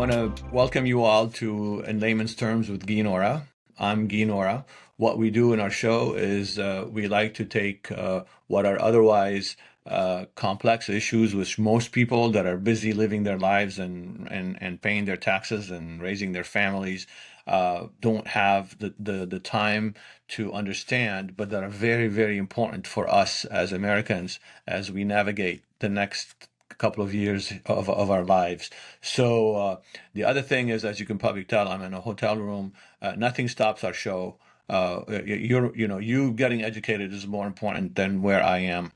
want to welcome you all to In Layman's Terms with Guy Nohra. I'm Guy Nohra. What we do in our show is we like to take what are otherwise complex issues which most people that are busy living their lives and paying their taxes and raising their families don't have the time to understand, but that are very, very important for us as Americans as we navigate the next couple of years of our lives. So the other thing is, as you can probably tell, I'm in a hotel room. Nothing stops our show. You getting educated is more important than where I am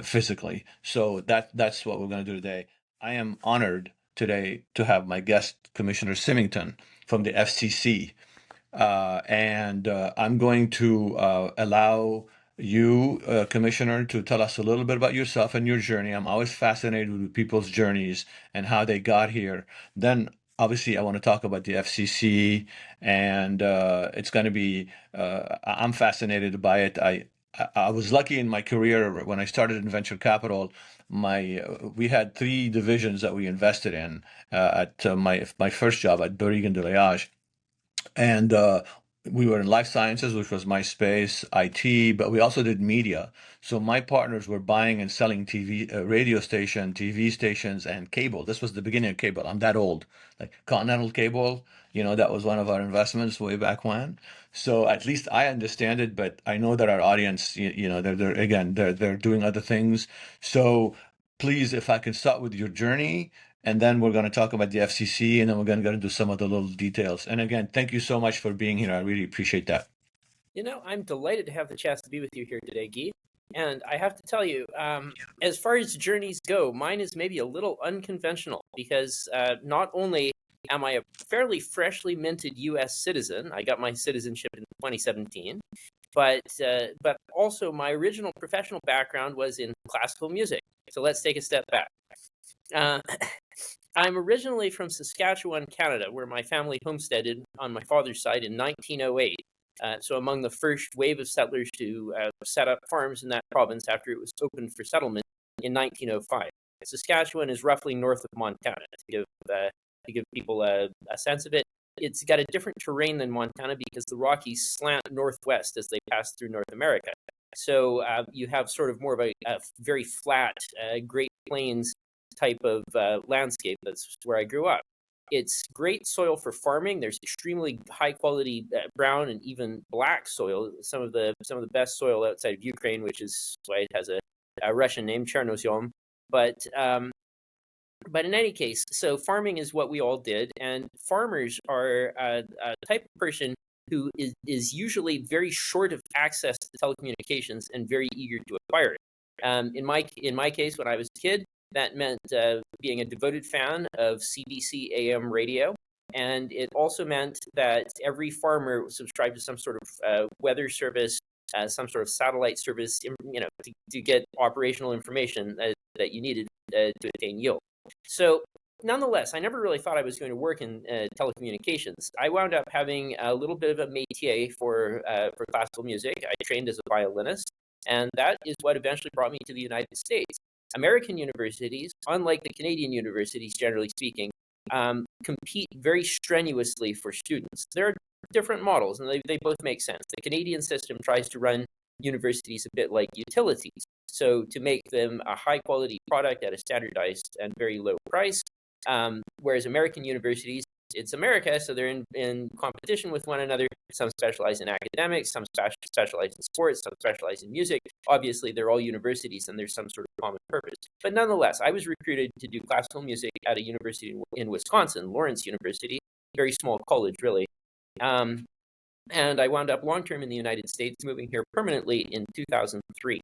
physically. So that's what we're going to do today. I am honored today to have my guest, Commissioner Simington from the FCC. And I'm going to allow you, Commissioner, to tell us a little bit about yourself and your journey. I'm always fascinated with people's journeys and how they got here. Then, obviously, I want to talk about the FCC, and it's going to be, I'm fascinated by it. I was lucky in my career when I started in venture capital. We had three divisions that we invested in at my first job at Dorigan de Liage, and we were in life sciences, which was my space, IT, but we also did media. So my partners were buying and selling radio station, TV stations, and cable. This was the beginning of cable. I'm that old. Like Continental Cable, that was one of our investments way back when. So at least I understand it, but I know that our audience, they're doing other things. So please, if I can start with your journey, and then we're going to talk about the FCC, and then we're going to get into some of the little details. And again, thank you so much for being here. I really appreciate that. I'm delighted to have the chance to be with you here today, Guy. And I have to tell you, as far as journeys go, mine is maybe a little unconventional because not only am I a fairly freshly minted U.S. citizen, I got my citizenship in 2017, but also my original professional background was in classical music. So let's take a step back. I'm originally from Saskatchewan, Canada, where my family homesteaded on my father's side in 1908. So among the first wave of settlers to set up farms in that province after it was opened for settlement in 1905. Saskatchewan is roughly north of Montana. To give people a sense of it, it's got a different terrain than Montana because the Rockies slant northwest as they pass through North America. So you have sort of more of a very flat Great Plains type of landscape. That's where I grew up. It's great soil for farming. There's extremely high quality brown and even black soil. Some of the best soil outside of Ukraine, which is why it has a Russian name, Chernozem. But in any case, so farming is what we all did, and farmers are a type of person who is usually very short of access to telecommunications and very eager to acquire it. In my case, when I was a kid, that meant being a devoted fan of CBC AM radio, and it also meant that every farmer subscribed to some sort of weather service, some sort of satellite service, to get operational information that you needed to attain yield. So, nonetheless, I never really thought I was going to work in telecommunications. I wound up having a little bit of a métier for classical music. I trained as a violinist, and that is what eventually brought me to the United States. American universities, unlike the Canadian universities, generally speaking, compete very strenuously for students. There are different models, and they both make sense. The Canadian system tries to run universities a bit like utilities, so to make them a high-quality product at a standardized and very low price, whereas American universities, it's America, so they're in competition with one another. Some specialize in academics, some specialize in sports, some specialize in music. Obviously, they're all universities, and there's some sort of common purpose. But nonetheless, I was recruited to do classical music at a university in Wisconsin, Lawrence University, very small college, really. And I wound up long-term in the United States, moving here permanently in 2003.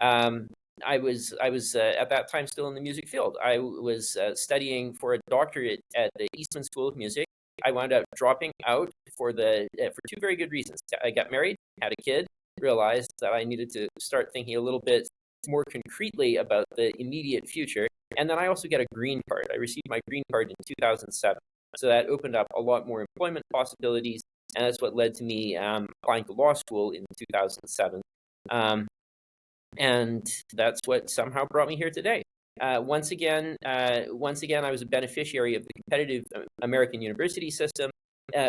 I was at that time still in the music field. I was studying for a doctorate at the Eastman School of Music. I wound up dropping out for two very good reasons. I got married, had a kid, realized that I needed to start thinking a little bit more concretely about the immediate future, and then I also got a green card. I received my green card in 2007, so that opened up a lot more employment possibilities, and that's what led to me applying to law school in 2007. And that's what somehow brought me here today. Once again, I was a beneficiary of the competitive American university system.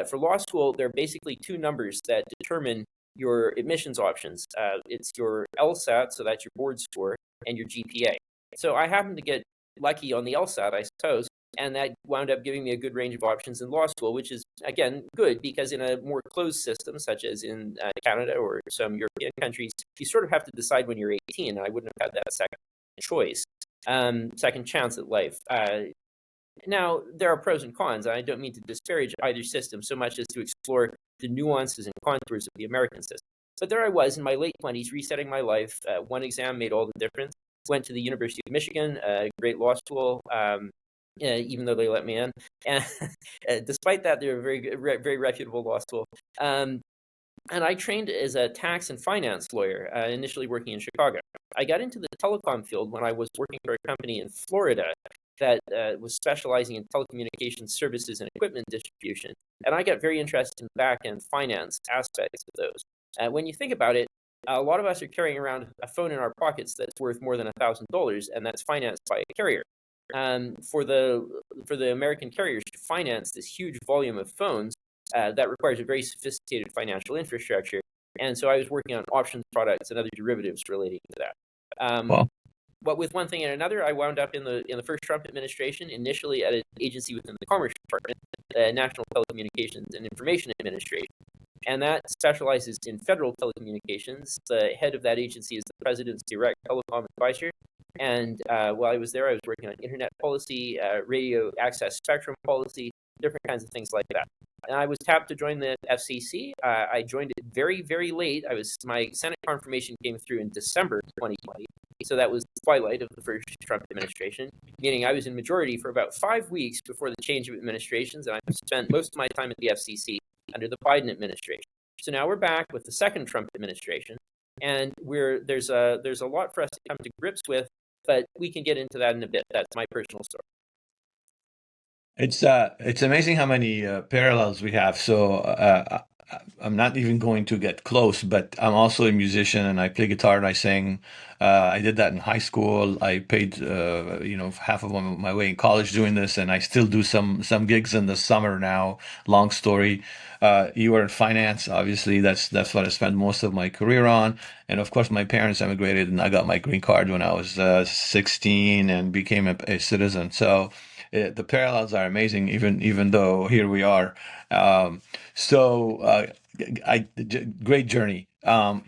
For law school, there are basically two numbers that determine your admissions options. It's your LSAT, so that's your board score, and your GPA. So I happened to get lucky on the LSAT, I suppose, and that wound up giving me a good range of options in law school, which is, again, good because in a more closed system, such as in Canada or some European countries, you sort of have to decide when you're 18, and I wouldn't have had that second choice, second chance at life. Now, there are pros and cons, and I don't mean to disparage either system so much as to explore the nuances and contours of the American system. But there I was in my late 20s, resetting my life. One exam made all the difference. Went to the University of Michigan, a great law school, even though they let me in. And despite that, they're a very reputable law school. And I trained as a tax and finance lawyer, initially working in Chicago. I got into the telecom field when I was working for a company in Florida that was specializing in telecommunications services and equipment distribution. And I got very interested in back-end finance aspects of those. When you think about it, a lot of us are carrying around a phone in our pockets that's worth more than $1,000, and that's financed by a carrier. For the American carriers to finance this huge volume of phones, that requires a very sophisticated financial infrastructure. And so I was working on options products and other derivatives relating to that. Well, But with one thing and another, I wound up in the first Trump administration, initially at an agency within the Commerce Department, the National Telecommunications and Information Administration. And that specializes in federal telecommunications. The head of that agency is the president's direct telecom advisor. And while I was there, I was working on internet policy, radio access spectrum policy, different kinds of things like that. And I was tapped to join the FCC. I joined it very, very late. My Senate confirmation came through in December 2020. So that was the twilight of the first Trump administration, meaning I was in majority for about 5 weeks before the change of administrations, and I spent most of my time at the FCC under the Biden administration. So now we're back with the second Trump administration, and there's a lot for us to come to grips with, but we can get into that in a bit. That's my personal story. it's amazing how many parallels we have. So I'm not even going to get close, but I'm also a musician and I play guitar and I sing. I did that in high school. I paid half of my way in college doing this, and I still do some gigs in the summer now. Long story. You were in finance, obviously. That's what I spent most of my career on. And of course, my parents emigrated, and I got my green card when I was 16 and became a citizen. So the parallels are amazing, even though here we are. So great journey. As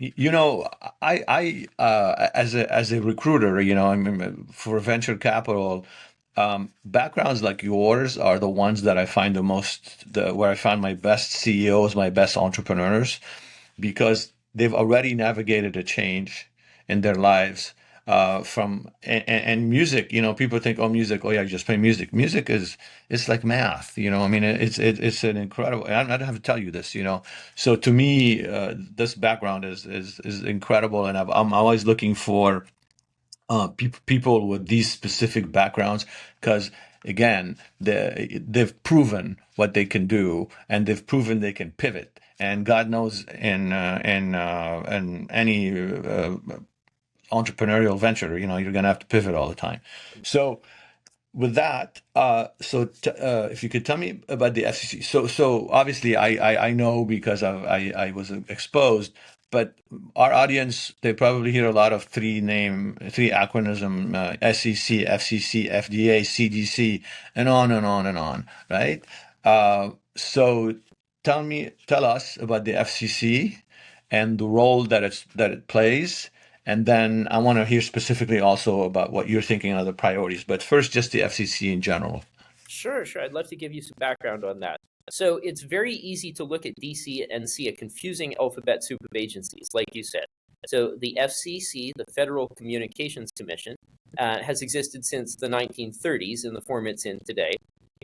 a recruiter, for venture capital, backgrounds like yours are the ones that I find where I find my best CEOs, my best entrepreneurs, because they've already navigated a change in their lives. And music, people think, oh, music, oh yeah, just play music. It's like math, I mean, it's an incredible. I don't have to tell you this, So to me, this background is incredible, and I'm always looking for people with these specific backgrounds, because again, they've proven what they can do, and they've proven they can pivot. And God knows, in any entrepreneurial venture, you're going to have to pivot all the time. So with that, if you could tell me about the FCC. So obviously I know because I was exposed, but our audience, they probably hear a lot of three acronym, SEC, FCC, FDA, CDC, and on and on and on, right? So tell us about the FCC and the role that it plays. And then I want to hear specifically also about what you're thinking are the priorities. But first, just the FCC in general. Sure. I'd love to give you some background on that. So it's very easy to look at DC and see a confusing alphabet soup of agencies, like you said. So the FCC, the Federal Communications Commission, has existed since the 1930s in the form it's in today.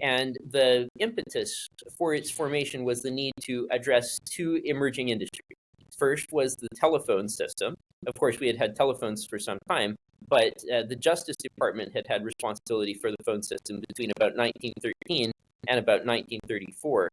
And the impetus for its formation was the need to address two emerging industries. First was the telephone system. Of course, we had telephones for some time, but the Justice Department had responsibility for the phone system between about 1913 and about 1934.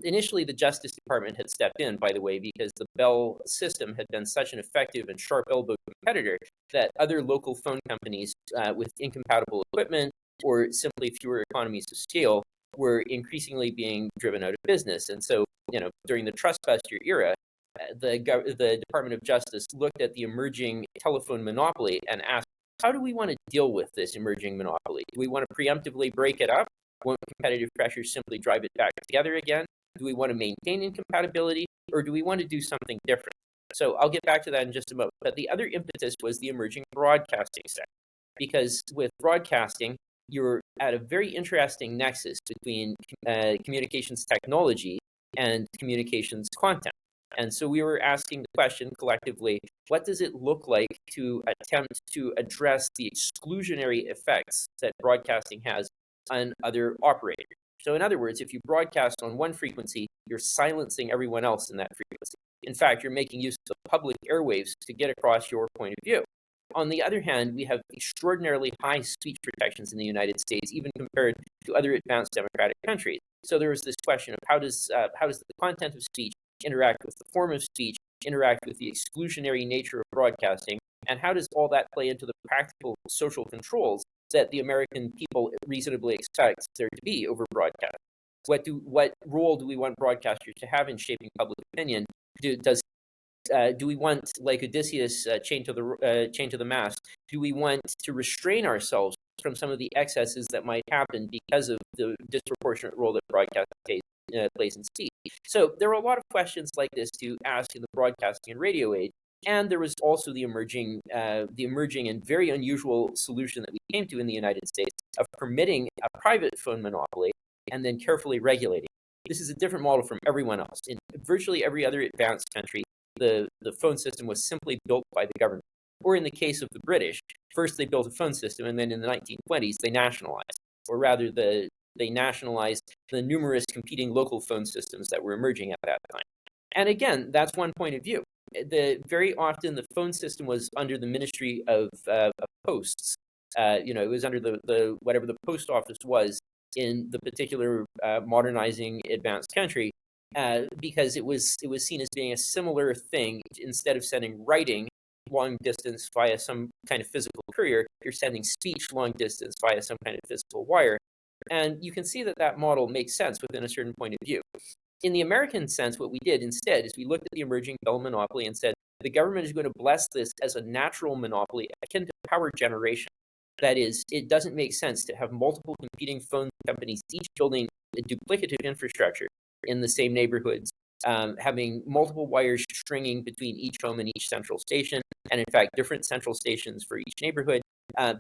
Initially, the Justice Department had stepped in, by the way, because the Bell system had been such an effective and sharp elbow competitor that other local phone companies with incompatible equipment or simply fewer economies of scale were increasingly being driven out of business. And so, during the trustbuster era, the Department of Justice looked at the emerging telephone monopoly and asked, how do we want to deal with this emerging monopoly? Do we want to preemptively break it up? Won't competitive pressures simply drive it back together again? Do we want to maintain incompatibility, or do we want to do something different? So I'll get back to that in just a moment. But the other impetus was the emerging broadcasting sector, because with broadcasting, you're at a very interesting nexus between communications technology and communications content. And so we were asking the question collectively, what does it look like to attempt to address the exclusionary effects that broadcasting has on other operators? So in other words, if you broadcast on one frequency, you're silencing everyone else in that frequency. In fact, you're making use of public airwaves to get across your point of view. On the other hand, we have extraordinarily high speech protections in the United States, even compared to other advanced democratic countries. So there was this question of how does the content of speech interact with the form of speech, interact with the exclusionary nature of broadcasting, and how does all that play into the practical social controls that the American people reasonably expect there to be over broadcast? What role do we want broadcasters to have in shaping public opinion? Do we want, like Odysseus, chained to the mast? Do we want to restrain ourselves from some of the excesses that might happen because of the disproportionate role that broadcast plays in speech? So there are a lot of questions like this to ask in the broadcasting and radio age. And there was also the emerging and very unusual solution that we came to in the United States of permitting a private phone monopoly and then carefully regulating. This is a different model from everyone else. In virtually every other advanced country, the phone system was simply built by the government. Or in the case of the British, first they built a phone system, and then in the 1920s they nationalized, or rather they nationalized the numerous competing local phone systems that were emerging at that time. And again, that's one point of view. Very often the phone system was under the Ministry of Posts. It was under the whatever the post office was in the particular modernizing advanced country, because it was seen as being a similar thing. Instead of sending writing long distance via some kind of physical courier, you're sending speech long distance via some kind of physical wire. And you can see that model makes sense within a certain point of view. In the American sense, what we did instead is we looked at the emerging Bell monopoly and said, the government is going to bless this as a natural monopoly akin to power generation. That is, it doesn't make sense to have multiple competing phone companies, each building a duplicative infrastructure in the same neighborhoods, having multiple wires stringing between each home and each central station, and in fact, different central stations for each neighborhood.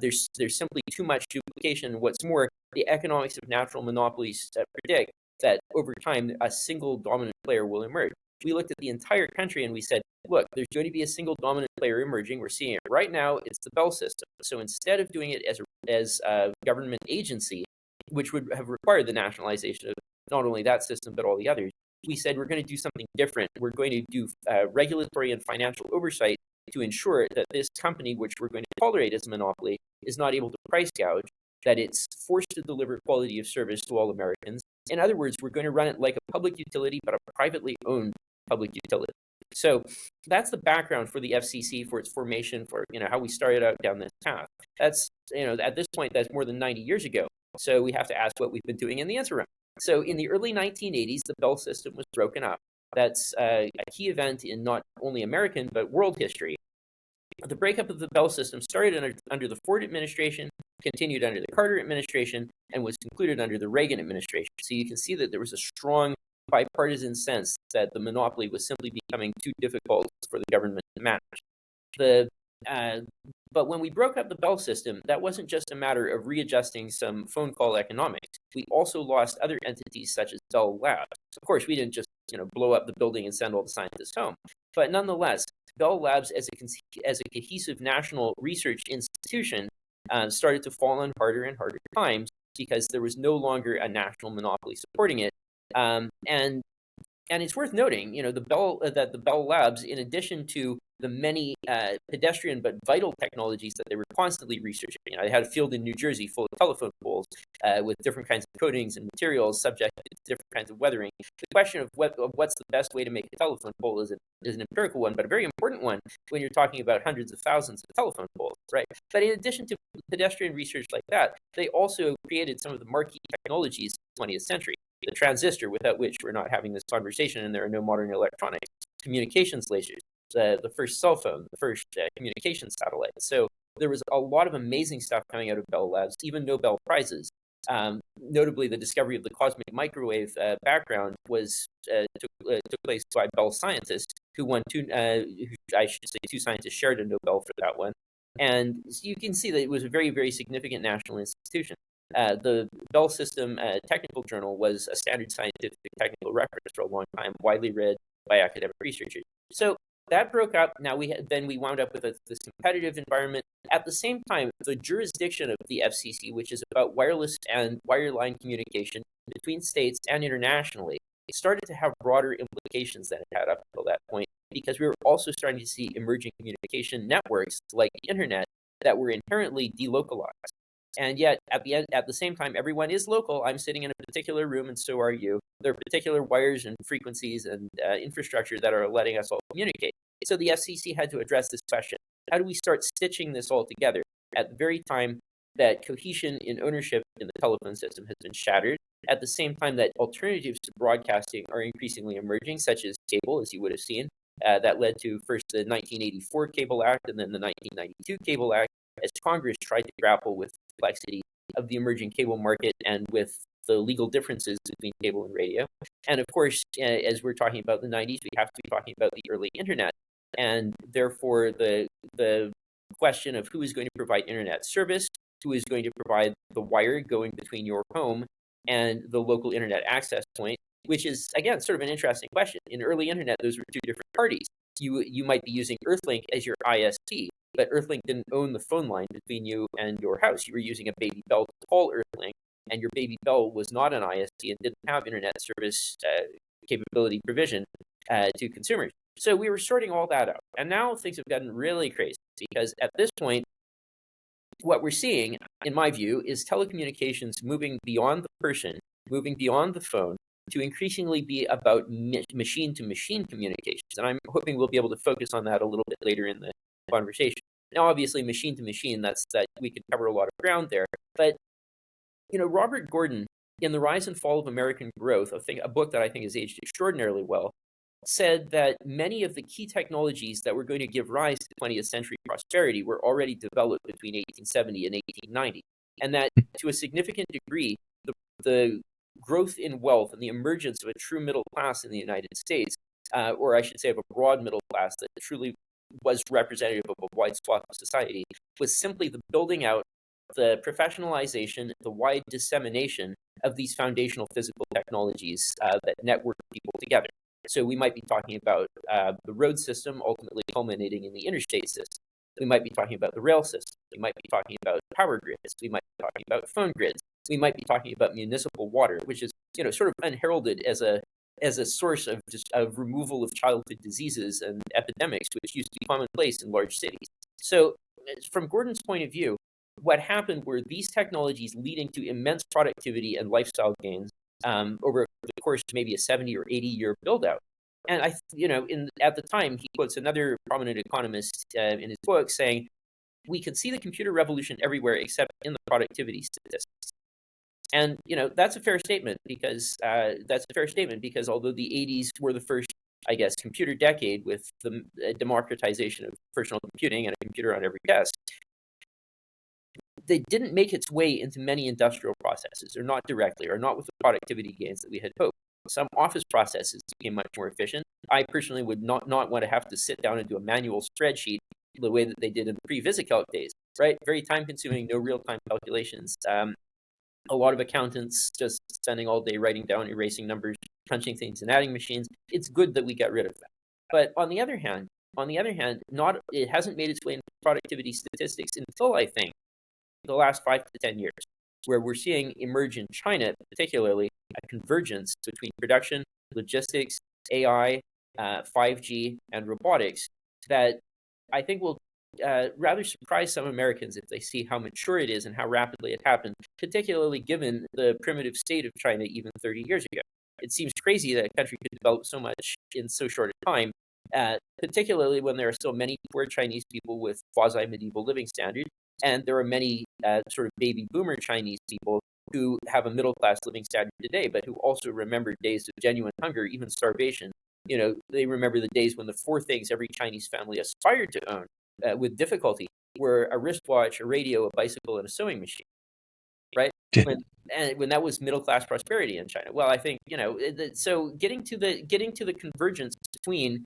There's simply too much duplication. What's more, the economics of natural monopolies predict that over time, a single dominant player will emerge. We looked at the entire country and we said, look, there's going to be a single dominant player emerging. We're seeing it right now. It's the Bell system. So instead of doing it as a government agency, which would have required the nationalization of not only that system, but all the others, we said we're going to do something different. We're going to do regulatory and financial oversight to ensure that this company, which we're going to tolerate as a monopoly, is not able to price gouge, that it's forced to deliver quality of service to all Americans. In other words, we're going to run it like a public utility, but a privately owned public utility. So that's the background for the FCC, for its formation, for how we started out down this path. That's at this point, that's more than 90 years ago. So we have to ask what we've been doing in the interim. So in the early 1980s, the Bell system was broken up. That's a key event in not only American but world history. The breakup of the Bell system started under the Ford administration, continued under the Carter administration, and was concluded under the Reagan administration. So you can see that there was a strong bipartisan sense that the monopoly was simply becoming too difficult for the government to manage. But when we broke up the Bell system, that wasn't just a matter of readjusting some phone call economics. We also lost other entities such as Bell Labs. Of course, we didn't just blow up the building and send all the scientists home. But nonetheless, Bell Labs as a cohesive national research institution started to fall on harder and harder times because there was no longer a national monopoly supporting it. And it's worth noting, that the Bell Labs, in addition to the many pedestrian but vital technologies that they were constantly researching. I had a field in New Jersey full of telephone poles with different kinds of coatings and materials subjected to different kinds of weathering. The question of what's the best way to make a telephone pole is an empirical one, but a very important one when you're talking about hundreds of thousands of telephone poles, right? But in addition to pedestrian research like that, they also created some of the marquee technologies of the 20th century. The transistor, without which we're not having this conversation, and there are no modern electronics. Communications lasers, the first cell phone, the first communications satellite. So there was a lot of amazing stuff coming out of Bell Labs, even Nobel Prizes. Notably, the discovery of the cosmic microwave background took place by Bell scientists who won two scientists shared a Nobel for that one. And you can see that it was a very, very significant national institution. The Bell System Technical Journal was a standard scientific technical reference for a long time, widely read by academic researchers. So that broke up. Now we wound up with this competitive environment. At the same time, the jurisdiction of the FCC, which is about wireless and wireline communication between states and internationally, started to have broader implications than it had up until that point, because we were also starting to see emerging communication networks like the internet that were inherently delocalized. And yet, at the same time, everyone is local. I'm sitting in a particular room, and so are you. There are particular wires and frequencies and infrastructure that are letting us all communicate. So the FCC had to address this question. How do we start stitching this all together at the very time that cohesion in ownership in the telephone system has been shattered, at the same time that alternatives to broadcasting are increasingly emerging, such as cable, as you would have seen, that led to first the 1984 Cable Act and then the 1992 Cable Act, as Congress tried to grapple with the complexity of the emerging cable market and with the legal differences between cable and radio. And of course, as we're talking about the 90s, we have to be talking about the early internet. And therefore, the question of who is going to provide internet service, who is going to provide the wire going between your home and the local internet access point, which is, again, sort of an interesting question. In early internet, those were two different parties. You might be using Earthlink as your ISP, but Earthlink didn't own the phone line between you and your house. You were using a Baby Bell to call Earthlink, and your Baby Bell was not an ISP and didn't have internet service capability provision to consumers. So we were sorting all that out. And now things have gotten really crazy, because at this point, what we're seeing, in my view, is telecommunications moving beyond the person, moving beyond the phone, to increasingly be about machine-to-machine communications. And I'm hoping we'll be able to focus on that a little bit later in the conversation. Now, obviously, machine-to-machine, that we could cover a lot of ground there. But, Robert Gordon, in The Rise and Fall of American Growth, a book that I think has aged extraordinarily well, said that many of the key technologies that were going to give rise to 20th century prosperity were already developed between 1870 and 1890. And that, to a significant degree, the growth in wealth and the emergence of a true middle class in the United States, or I should say of a broad middle class that truly was representative of a wide swath of society, was simply the building out, the professionalization, the wide dissemination of these foundational physical technologies that network people together. So we might be talking about the road system ultimately culminating in the interstate system. We might be talking about the rail system. We might be talking about power grids. We might be talking about phone grids. We might be talking about municipal water, which is sort of unheralded as a source of removal of childhood diseases and epidemics, which used to be commonplace in large cities. So from Gordon's point of view, what happened were these technologies leading to immense productivity and lifestyle gains over the course of maybe a 70 or 80 year build out. And at the time, he quotes another prominent economist in his book saying, we could see the computer revolution everywhere except in the productivity statistics. And that's a fair statement because although the 80s were the first, I guess, computer decade with the democratization of personal computing and a computer on every desk, they didn't make its way into many industrial processes, or not directly, or not with the productivity gains that we had hoped. Some office processes became much more efficient. I personally would not want to have to sit down and do a manual spreadsheet the way that they did in the pre-VisiCalc days, right? Very time-consuming, no real-time calculations. A lot of accountants just spending all day writing down, erasing numbers, punching things and adding machines. It's good that we got rid of that. But on the other hand, it hasn't made its way into productivity statistics until, I think, the last 5 to 10 years, where we're seeing emerge in China, particularly, a convergence between production, logistics, AI, 5G, and robotics that I think will rather surprise some Americans if they see how mature it is and how rapidly it happened, particularly given the primitive state of China even 30 years ago. It seems crazy that a country could develop so much in so short a time, particularly when there are still many poor Chinese people with quasi-medieval living standards, and there are many sort of baby boomer Chinese people who have a middle-class living standard today, but who also remember days of genuine hunger, even starvation. They remember the days when the four things every Chinese family aspired to own with difficulty were a wristwatch, a radio, a bicycle, and a sewing machine, right? Yeah. When that was middle class prosperity in China. Well, I think so. Getting to the convergence between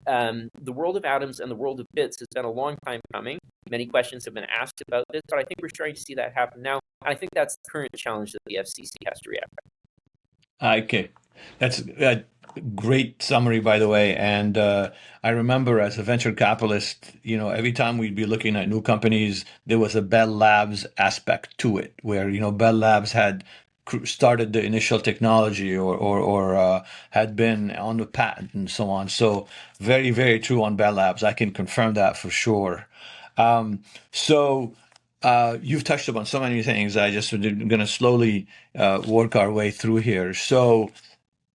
the world of atoms and the world of bits has been a long time coming. Many questions have been asked about this, but I think we're starting to see that happen now. And I think that's the current challenge that the FCC has to react to. Okay, that's a great summary, by the way. And I remember as a venture capitalist, every time we'd be looking at new companies, there was a Bell Labs aspect to it, where Bell Labs had started the initial technology or had been on the patent and so on. So very, very true on Bell Labs. I can confirm that for sure. So. You've touched upon so many things. I just going to slowly work our way through here. So,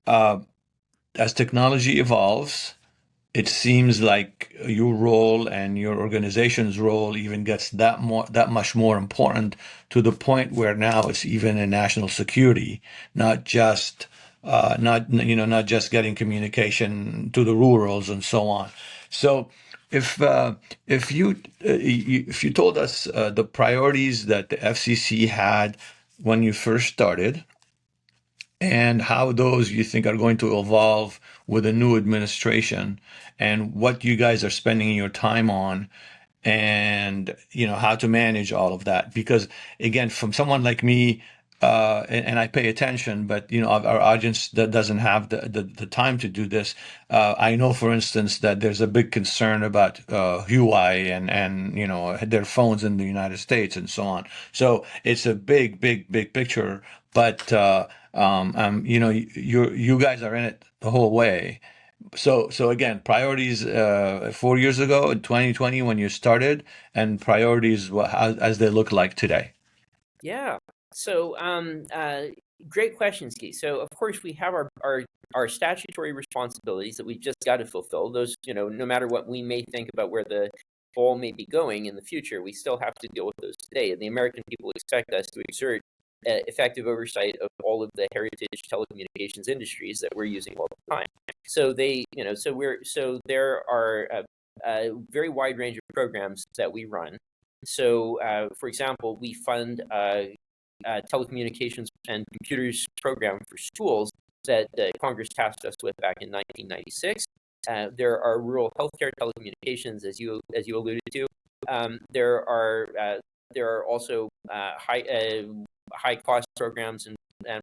as technology evolves, it seems like your role and your organization's role even gets that much more important, to the point where now it's even in national security, not just not just getting communication to the rurals and so on. So if if you told us the priorities that the FCC had when you first started, and how those you think are going to evolve with a new administration, and what you guys are spending your time on, and how to manage all of that. Because again, from someone like me, and I pay attention, but our audience that doesn't have the time to do this. I know, for instance, that there's a big concern about Huawei and their phones in the United States and so on. So it's a big, big, big picture. But you guys are in it the whole way. So again, priorities 4 years ago in 2020 when you started, and priorities as they look like today. Yeah. So, great questions, Keith. So, of course, we have our statutory responsibilities that we've just got to fulfill. Those, no matter what we may think about where the ball may be going in the future, we still have to deal with those today. And the American people expect us to exert effective oversight of all of the heritage telecommunications industries that we're using all the time. So there are a very wide range of programs that we run. So, for example, we fund telecommunications and computers program for schools that Congress tasked us with back in 1996. There are rural healthcare telecommunications, as you alluded to. There are also high cost programs and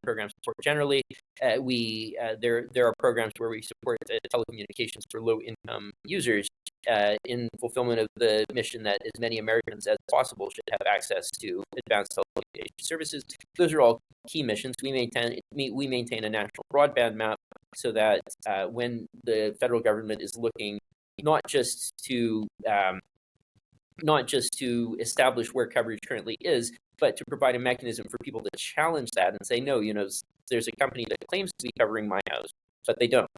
program support generally. There are programs where we support telecommunications for low income users in fulfillment of the mission that as many Americans as possible should have access to advanced telecommunication services. Those are all key missions. We maintain a national broadband map so that when the federal government is looking not just to establish where coverage currently is, but to provide a mechanism for people to challenge that and say, no, there's a company that claims to be covering my house, but they don't.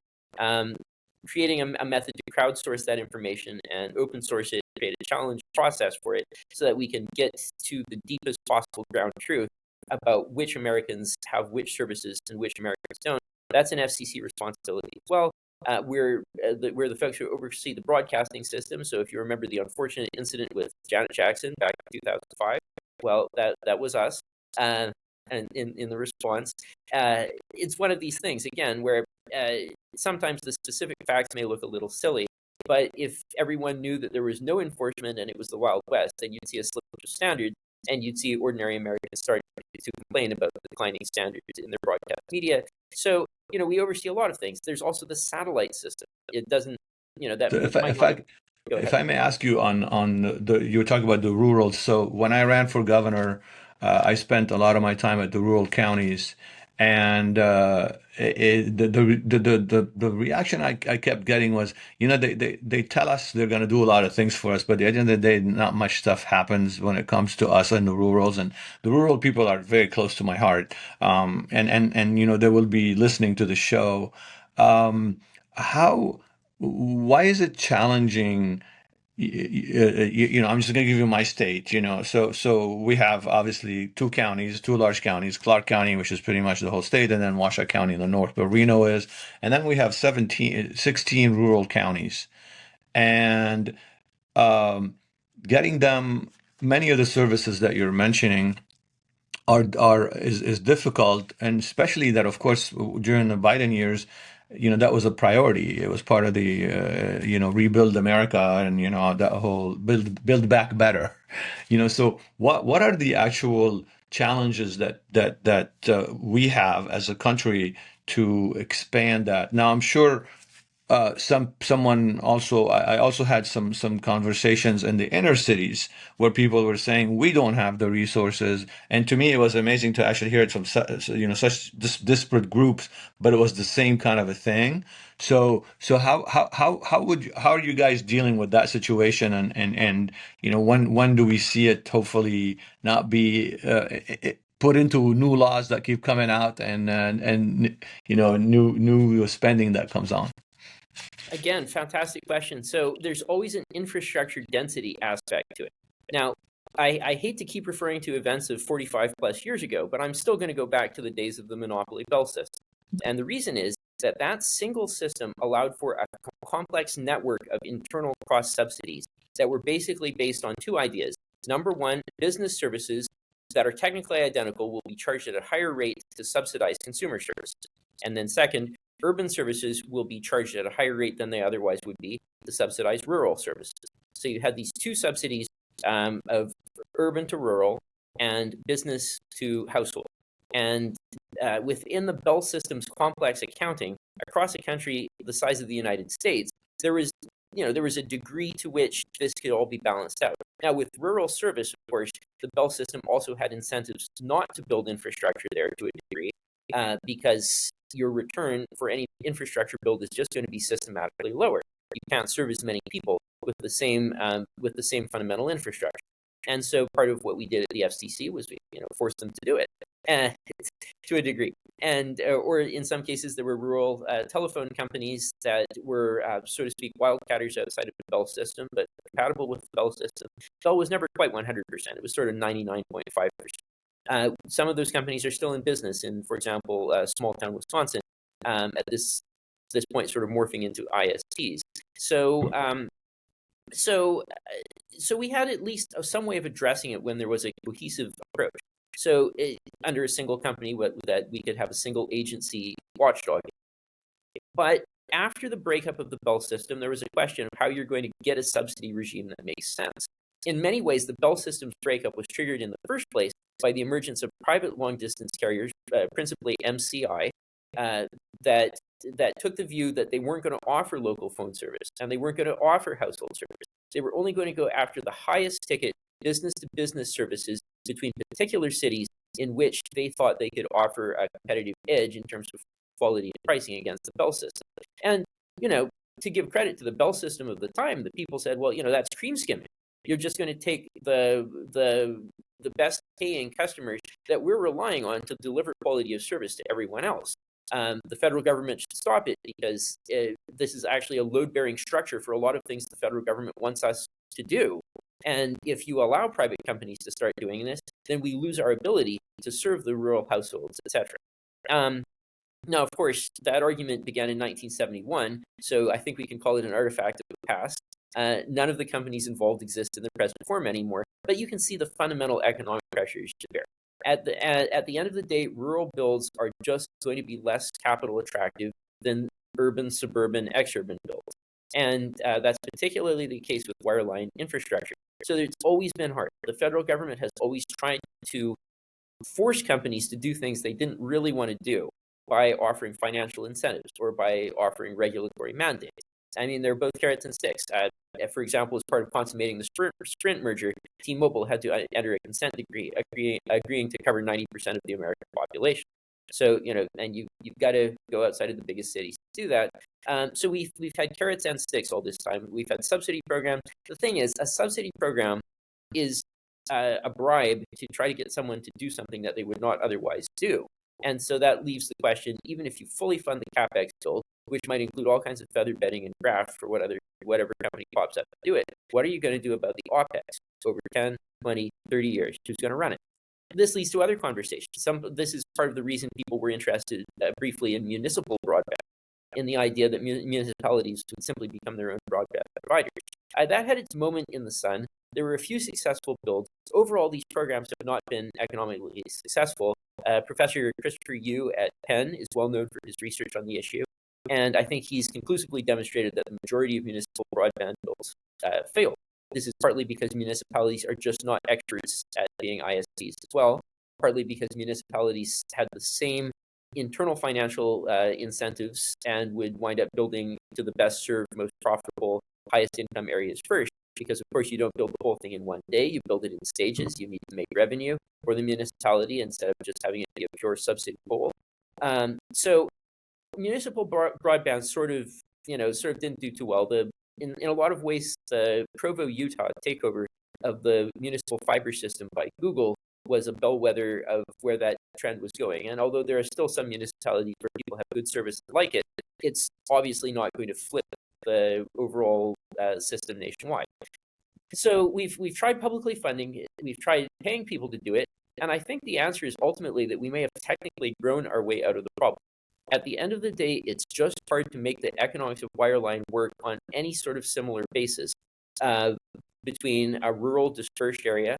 Creating a method to crowdsource that information and open source it, create a challenge process for it so that we can get to the deepest possible ground truth about which Americans have which services and which Americans don't. That's an FCC responsibility as well. We're the folks who oversee the broadcasting system. So if you remember the unfortunate incident with Janet Jackson back in 2005, well, that was us. And in the response, it's one of these things again where sometimes the specific facts may look a little silly, but if everyone knew that there was no enforcement and it was the Wild West, then you'd see a slippage of standards, and you'd see ordinary Americans start to complain about the declining standards in their broadcast media. So we oversee a lot of things. There's also the satellite system. It doesn't, that. So if I may ask you you were talking about the rural. So when I ran for governor, I spent a lot of my time at the rural counties, And the reaction I kept getting was, they tell us they're going to do a lot of things for us, but at the end of the day, not much stuff happens when it comes to us and the rurals. And the rural people are very close to my heart. And they will be listening to the show. Um, how, why is it challenging? I'm just going to give you my state, so we have obviously two large counties, Clark County, which is pretty much the whole state, and then Washoe County in the north, where Reno is. And then we have 16 rural counties. And um, getting them many of the services that you're mentioning is difficult, and especially that, of course, during the Biden years, that was a priority. It was part of the rebuild America, and that whole build back better. So what are the actual challenges that we have as a country to expand that? Now, I'm sure someone also, I also had some conversations in the inner cities where people were saying we don't have the resources, and to me it was amazing to actually hear it from such disparate groups, but it was the same kind of a thing. So how are you guys dealing with that situation, and when do we see it hopefully not be put into new laws that keep coming out, and new spending that comes on? Again, fantastic question. So there's always an infrastructure density aspect to it. Now, I hate to keep referring to events of 45 plus years ago, but I'm still going to go back to the days of the monopoly bell system. And the reason is that that single system allowed for a complex network of internal cross subsidies that were basically based on two ideas. Number one, business services that are technically identical will be charged at a higher rate to subsidize consumer services. And then second, urban services will be charged at a higher rate than they otherwise would be to subsidize rural services. So you had these two subsidies of urban to rural and business to household. And within the Bell system's complex accounting across a country the size of the United States, there was a degree to which this could all be balanced out. Now, with rural service, of course, the Bell system also had incentives not to build infrastructure there to a degree, because your return for any infrastructure build is just going to be systematically lower. You can't serve as many people with the same fundamental infrastructure. And so part of what we did at the FCC was we forced them to do it to a degree. And or in some cases there were rural telephone companies that were so to speak wildcatters outside of the Bell system, but compatible with the Bell system. Bell was never quite 100%. It was sort of 99.5%. Some of those companies are still in business in, for example, small town Wisconsin, at this point sort of morphing into ISPs. So we had at least some way of addressing it when there was a cohesive approach. So under a single company, that we could have a single agency watchdog. But after the breakup of the Bell system, there was a question of how you're going to get a subsidy regime that makes sense. In many ways, the Bell system's breakup was triggered in the first place by the emergence of private long-distance carriers, principally MCI, that took the view that they weren't going to offer local phone service and they weren't going to offer household service. They were only going to go after the highest ticket business-to-business services between particular cities in which they thought they could offer a competitive edge in terms of quality and pricing against the Bell system. And, to give credit to the Bell system of the time, the people said, well, that's cream skimming. You're just going to take the best paying customers that we're relying on to deliver quality of service to everyone else. The federal government should stop it because this is actually a load-bearing structure for a lot of things the federal government wants us to do. And if you allow private companies to start doing this, then we lose our ability to serve the rural households, etc. Now, of course, that argument began in 1971, so I think we can call it an artifact of the past. None of the companies involved exist in the present form anymore, but you can see the fundamental economic pressures to bear. At the end of the day, rural builds are just going to be less capital attractive than urban, suburban, exurban builds. And that's particularly the case with wireline infrastructure. So it's always been hard. The federal government has always tried to force companies to do things they didn't really want to do by offering financial incentives or by offering regulatory mandates. I mean, they're both carrots and sticks. For example, as part of consummating the Sprint merger, T-Mobile had to enter a consent decree agreeing to cover 90% of the American population. So, and you've got to go outside of the biggest cities to do that. So we've had carrots and sticks all this time. We've had subsidy programs. The thing is, a subsidy program is a bribe to try to get someone to do something that they would not otherwise do. And so that leaves the question, even if you fully fund the CapEx build, which might include all kinds of feather bedding and graft for whatever company pops up to do it, what are you going to do about the OpEx over 10, 20, 30 years? Who's going to run it? This leads to other conversations. This is part of the reason people were interested briefly in municipal broadband, in the idea that municipalities would simply become their own broadband providers. That had its moment in the sun. There were a few successful builds. Overall, these programs have not been economically successful. Professor Christopher Yu at Penn is well known for his research on the issue, and I think he's conclusively demonstrated that the majority of municipal broadband builds fail. This is partly because municipalities are just not experts at being ISPs as well, partly because municipalities had the same internal financial incentives and would wind up building to the best served, most profitable, highest income areas first, because of course you don't build the whole thing in one day, you build it in stages. You need to make revenue for the municipality instead of just having it be a pure subsidy pool. So municipal broadband sort of didn't do too well. In a lot of ways, the Provo, Utah takeover of the municipal fiber system by Google was a bellwether of where that trend was going. And although there are still some municipalities where people have good service like it, it's obviously not going to flip the overall system nationwide. So we've tried publicly funding it. We've tried paying people to do it. And I think the answer is ultimately that we may have technically grown our way out of the problem. At the end of the day, it's just hard to make the economics of wireline work on any sort of similar basis between a rural dispersed area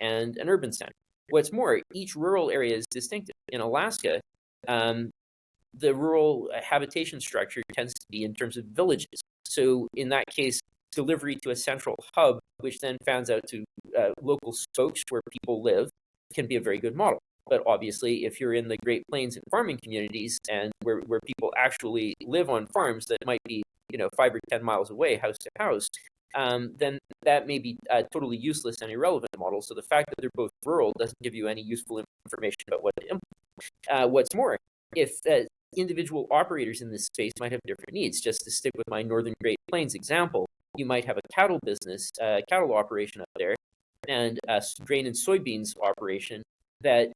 and an urban center. What's more, each rural area is distinctive. In Alaska, the rural habitation structure tends to be in terms of villages. So in that case, delivery to a central hub, which then fans out to local spokes where people live, can be a very good model. But obviously, if you're in the Great Plains and farming communities and where people actually live on farms that might be 5 or 10 miles away, house to house, then that may be a totally useless and irrelevant model. So the fact that they're both rural doesn't give you any useful information about what to implement. What's more, if individual operators in this space might have different needs, just to stick with my Northern Great Plains example, you might have a cattle business, cattle operation up there, and a grain and soybeans operation that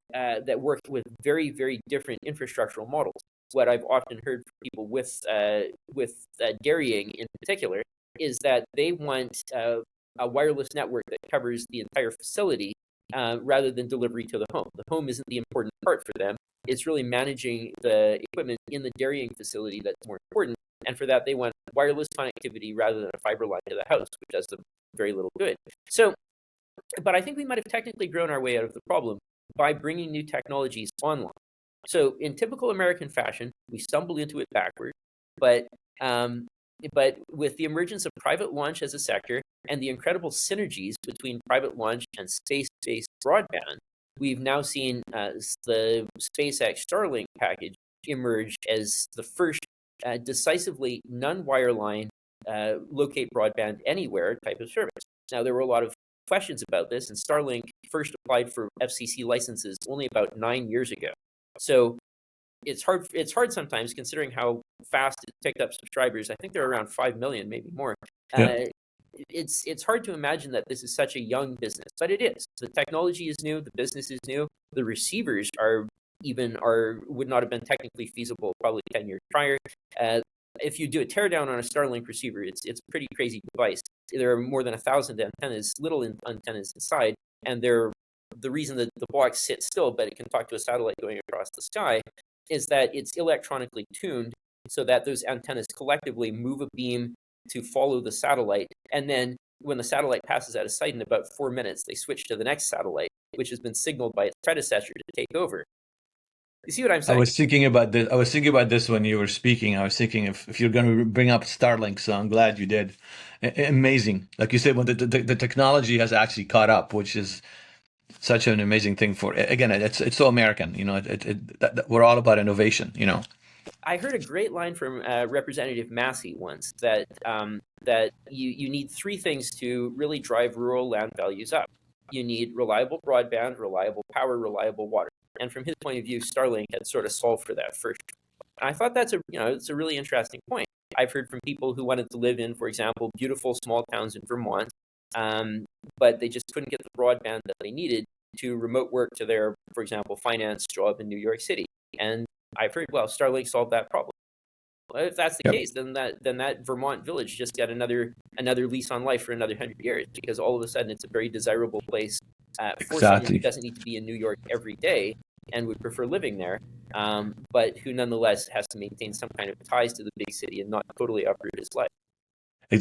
work with very, very different infrastructural models. What I've often heard from people with dairying in particular is that they want a wireless network that covers the entire facility rather than delivery to the home. The home isn't the important part for them. It's really managing the equipment in the dairying facility that's more important. And for that, they want wireless connectivity rather than a fiber line to the house, which does them very little good. So, but I think we might have technically grown our way out of the problem by bringing new technologies online. So in typical American fashion, we stumbled into it backward, but with the emergence of private launch as a sector and the incredible synergies between private launch and space-based broadband, we've now seen the SpaceX Starlink package emerge as the first decisively non-wireline locate broadband anywhere type of service. Now, there were a lot of questions about this, and Starlink first applied for FCC licenses only about 9 years ago. So it's hard sometimes, considering how fast it picked up subscribers. I think they're around 5 million, maybe more. Yeah. It's hard to imagine that this is such a young business, but it is. The technology is new, the business is new, the receivers would not have been technically feasible probably 10 years prior. If you do a teardown on a Starlink receiver, it's a pretty crazy device. There are more than 1,000 antennas, little antennas inside, and the reason that the box sits still, but it can talk to a satellite going across the sky, is that it's electronically tuned so that those antennas collectively move a beam to follow the satellite. And then when the satellite passes out of sight in about 4 minutes, they switch to the next satellite, which has been signaled by its predecessor to take over. You see what I'm saying? I was thinking about this when you were speaking. I was thinking if you're going to bring up Starlink, so I'm glad you did. Amazing. Like you said, when the technology has actually caught up, which is such an amazing thing it's so American, we're all about innovation, I heard a great line from Representative Massey once that you need 3 things to really drive rural land values up. You need reliable broadband, reliable power, reliable water. And from his point of view, Starlink had sort of solved for that first. And I thought it's a really interesting point. I've heard from people who wanted to live in, for example, beautiful small towns in Vermont, but they just couldn't get the broadband that they needed to remote work to their, for example, finance job in New York City. And I've heard, well, Starlink solved that problem. Well, if that's the Yep. case, then that Vermont village just got another lease on life for another 100 years, because all of a sudden it's a very desirable place for someone who Exactly. doesn't need to be in New York every day and would prefer living there, but who nonetheless has to maintain some kind of ties to the big city and not totally uproot his life.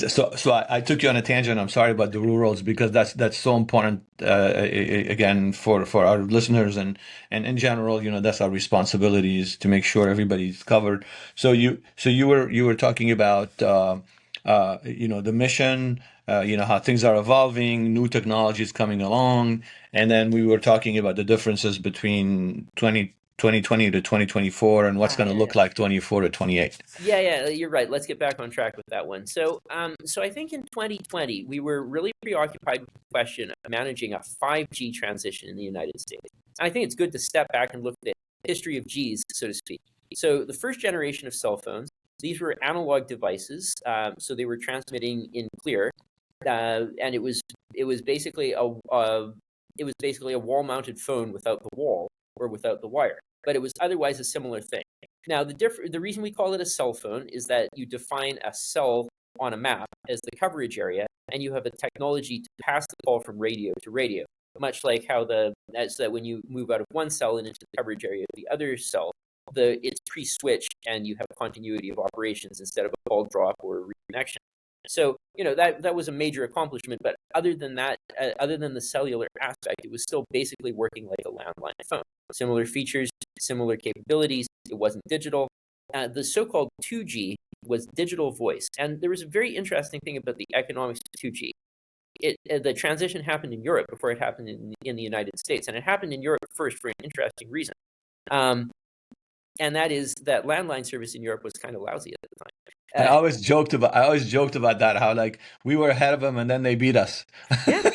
So I took you on a tangent. I'm sorry about the rurals because that's so important. Again, for our listeners and in general, that's our responsibility is to make sure everybody's covered. So you were talking about the mission, how things are evolving, new technologies coming along, and then we were talking about the differences between 2020 to 2024 and what's going to Yeah. look like 24 to 28. Yeah, you're right. Let's get back on track with that one. So I think in 2020 we were really preoccupied with the question of managing a 5G transition in the United States. I think it's good to step back and look at the history of Gs, so to speak. So the first generation of cell phones, these were analog devices, so they were transmitting in clear, and it was basically a wall-mounted phone without the wall or without the wire, but it was otherwise a similar thing. Now, the reason we call it a cell phone is that you define a cell on a map as the coverage area, and you have a technology to pass the call from radio to radio, much like how so that when you move out of one cell and into the coverage area of the other cell, it's pre-switched and you have continuity of operations instead of a call drop or a reconnection. So that was a major accomplishment. But other than that, other than the cellular aspect, it was still basically working like a landline phone. Similar features, similar capabilities. It wasn't digital. The so-called 2G was digital voice, and there was a very interesting thing about the economics of 2G. The transition happened in Europe before it happened in the United States, and it happened in Europe first for an interesting reason. And that is that landline service in Europe was kind of lousy at the time. I always joked about that, how like we were ahead of them and then they beat us. Yeah.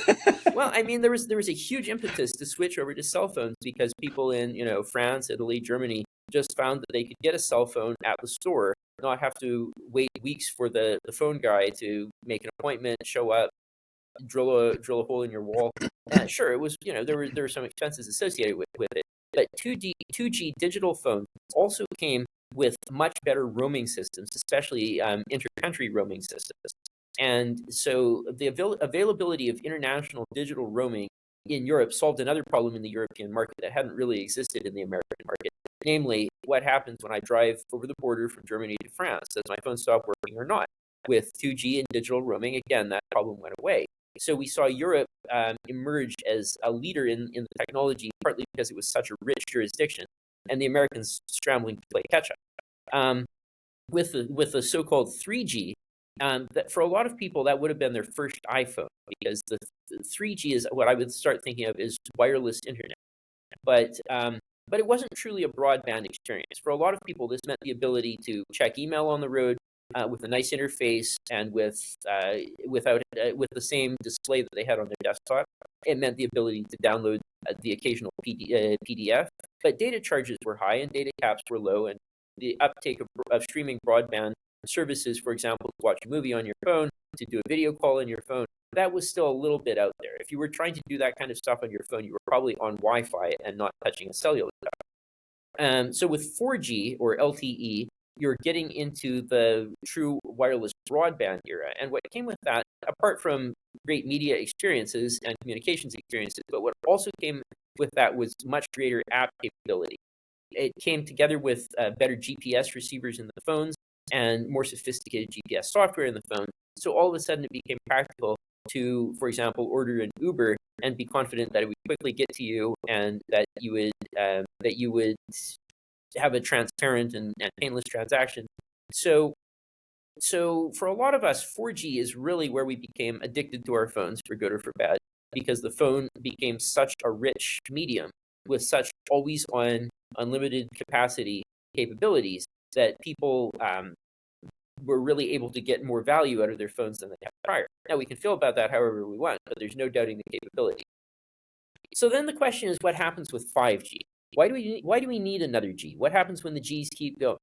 Well, I mean, there was a huge impetus to switch over to cell phones because people in France, Italy, Germany just found that they could get a cell phone at the store, not have to wait weeks for the phone guy to make an appointment, show up, drill a hole in your wall. Sure, it was there were some expenses associated with it, but 2G digital phones also came with much better roaming systems, especially intercountry roaming systems. And so the availability of international digital roaming in Europe solved another problem in the European market that hadn't really existed in the American market. Namely, what happens when I drive over the border from Germany to France? Does my phone stop working or not? With 2G and digital roaming, again, that problem went away. So we saw Europe emerge as a leader in the technology, partly because it was such a rich jurisdiction, and the Americans scrambling to play catch up. With the so-called 3G, that for a lot of people that would have been their first iPhone, because the 3G is what I would start thinking of as wireless internet. But it wasn't truly a broadband experience. For a lot of people, this meant the ability to check email on the road with a nice interface and with the same display that they had on their desktop. It meant the ability to download the occasional PDF, but data charges were high and data caps were low, and the uptake of streaming broadband services, for example, to watch a movie on your phone, to do a video call on your phone, that was still a little bit out there. If you were trying to do that kind of stuff on your phone, you were probably on Wi-Fi and not touching a cellular tower. So with 4G or LTE, you're getting into the true wireless broadband era. And what came with that, apart from great media experiences and communications experiences, but what also came with that was much greater app capability. It came together with better GPS receivers in the phones and more sophisticated GPS software in the phone. So all of a sudden it became practical to, for example, order an Uber and be confident that it would quickly get to you and that you would have a transparent and painless transaction. So for a lot of us, 4G is really where we became addicted to our phones, for good or for bad, because the phone became such a rich medium with such always on unlimited capacity capabilities that people were really able to get more value out of their phones than they had prior. Now, we can feel about that however we want, but there's no doubting the capability. So then the question is, what happens with 5G? Why do we need another G? What happens when the Gs keep going?